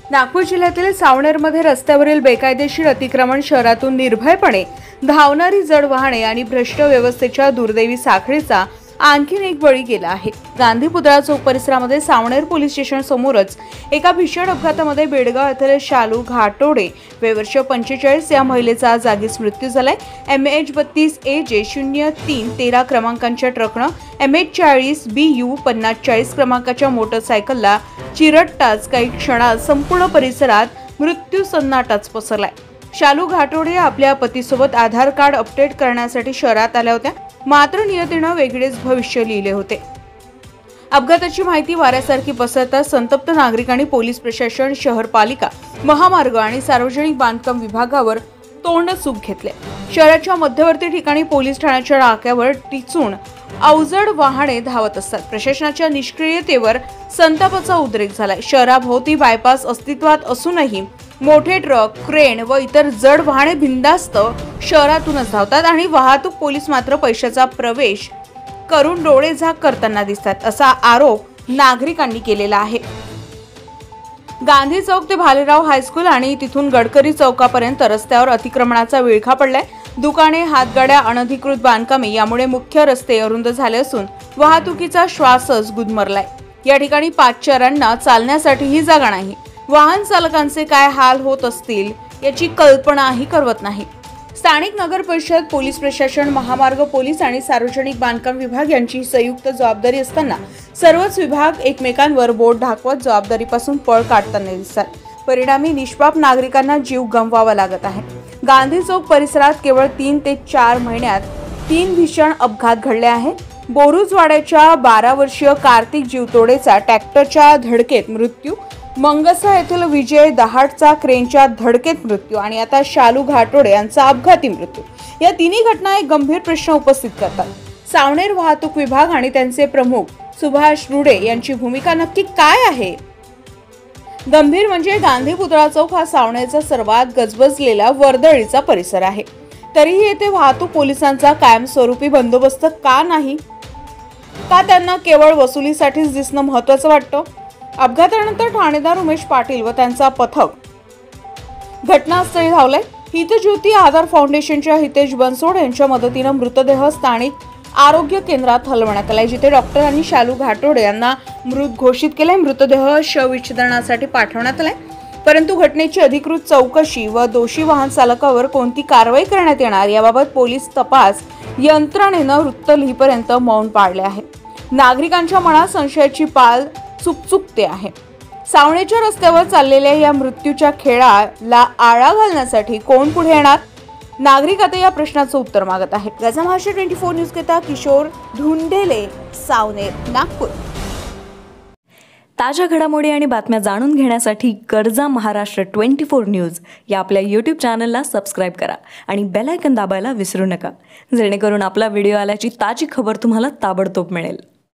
नागपूर जिल्ह्यातील सावनेरमध्ये रस्त्यावरील बेकायदेशीर अतिक्रमण, शहरातून निर्भयपणे धावणारी जड वाहने आणि भ्रष्ट व्यवस्थेच्या दुर्दैवी साखळीचा आणखीन एक बळी गेला आहे। गांधी पुतळा चौक परिसरामध्ये सावनेर पोलीस स्टेशन समोरच एका भीषण अपघातामध्ये बेडगाव येथील शालू घाटोडे वर्ष 45 या महिलेचा जागीच मृत्यू झालाय। MH32 AJ 0313 क्रमांकाच्या ट्रकनं MH40 BU 5040 क्रमांकाच्या मोटरसायकलला चिरडताच काही क्षणात संपूर्ण परिसरात मृत्यू सन्नाटाच पसरलाय। शालू घाटोडे आपल्या पतीसोबत आधार कार्ड अपडेट करण्यासाठी शहरात आल्या होत्या, मात्र नियतीनं वेगळेच भविष्य लिहिले होते। अपघाताची माहिती वाऱ्यासारखी पसरताच संतप्त नागरिकांनी पोलीस प्रशासन, शहरपालिका, महामार्ग आणि सार्वजनिक बांधकाम विभागावर तोंडसूक घेतले। शहराच्या मध्यवर्ती ठिकाणी पोलीस ठाण्याच्या नाक्यावर टिचून अवजड वाहने धावत असतात। प्रशासनाच्या निष्क्रियतेवर संतापाचा उद्रेक झालाय। शहराभोवती बायपास अस्तित्वात असूनही मोठे ट्रक, क्रेन व इतर जड वाहने बिनधास्त शहरातूनच धावतात आणि वाहतूक पोलीस मात्र पैशाचा प्रवेश करून डोळेझाक करताना दिसतात, असा आरोप नागरिकांनी केलेला आहे। गांधी चौक ते भालेराव हायस्कूल आणि तिथून गडकरी चौकापर्यंत रस्त्यावर अतिक्रमणाचा विळखा पडलाय। दुकाने, हातगाड्या, अनधिकृत बांधकामे यामुळे मुख्य रस्ते अरुंद झाले असून वाहतुकीचा श्वासच गुदमरलाय। या ठिकाणी पादचाऱ्यांना चालण्यासाठीही जागा नाही। वाहन चालकांचे काय हाल होत असतील याची कल्पनाही करवत नाही। स्थानिक नगर परिषद, पोलीस प्रशासन, महामार्ग पोलीस आणि सार्वजनिक बांधकाम विभाग यांची संयुक्त जबाबदारी असताना सर्वच विभाग एकमेकांवर बोट दाखवत जबाबदारीपासून पळ काढताना दिसतात। परिणामी निष्पाप नागरिकांना जीव गमवावा लागत आहे। गांधी चौक परिसरात केवळ 3 ते 4 महिन्यात 3 भीषण अपघात घडले आहेत। बोरुजवाड्याच्या 12 वर्षीय कार्तिक जीवतोडेचा ट्रॅक्टरच्या धडकेत मृत्यू, मंगसा येथील विजय दहाडचा क्रेनच्या धडकेत मृत्यू आणि आता शालू घाटोडे यांचा अपघाती मृत्यू, या तिन्ही घटना एक गंभीर प्रश्न उपस्थित करतात। सावनेर वाहतूक विभाग आणि त्यांचे प्रमुख सुभाष रुडे यांची भूमिका नक्की काय आहे? गंभीर म्हणजे गांधी पुतळा चौक हा सावनेरचा सर्वात गजबजलेला वर्दळीचा परिसर आहे, तरीही येथे वाहतूक पोलिसांचा कायमस्वरूपी बंदोबस्त का नाही? का त्यांना केवळ वसुलीसाठीच दिसणं महत्त्वाचं वाटतं? अपघातानंतर ठाणेदार उमेश पाटील व त्यांचा पथक घटनास्थळी धावले। हितज्योती आधार फाउंडेशनच्या हितेश बनसोड यांच्या मदतीने मृतदेह स्थानिक आरोग्य केंद्रात हलवण्यात आलाय, जिथे डॉक्टरांनी शालू घाटोडे यांना मृत घोषित केले। मृतदेह शवविच्छेदनासाठी पाठवण्यात आलाय, परंतु घटनेची अधिकृत चौकशी व दोषी वाहन चालकावर कोणती कारवाई करण्यात येणार याबाबत पोलीस तपास यंत्रणेनं वृत्त लिहिपर्यंत मौन पाळले आहे। नागरिकांच्या मनात संशयाची पाल चुकचुकते आहे। सावनेच्या रस्त्यावर चाललेल्या या मृत्यूच्या खेळाला आळा घालण्यासाठी कोण पुढे येणार? नागरिक आता या प्रश्नाचं उत्तर मागत आहेत। गजा महाराष्ट्र 24 न्यूज करता किशोर धुंडेले, सावनेर, नागपूर। ताज्या घडामोडी आणि बातम्या जाणून घेण्यासाठी गरजा महाराष्ट्र 24 न्यूज या आपल्या YouTube चॅनलला सबस्क्राईब करा आणि बेल आयकॉन दाबायला विसरू नका, जेणेकरून आपला व्हिडिओ आल्याची ताजी खबर तुम्हाला ताबडतोब मिळेल।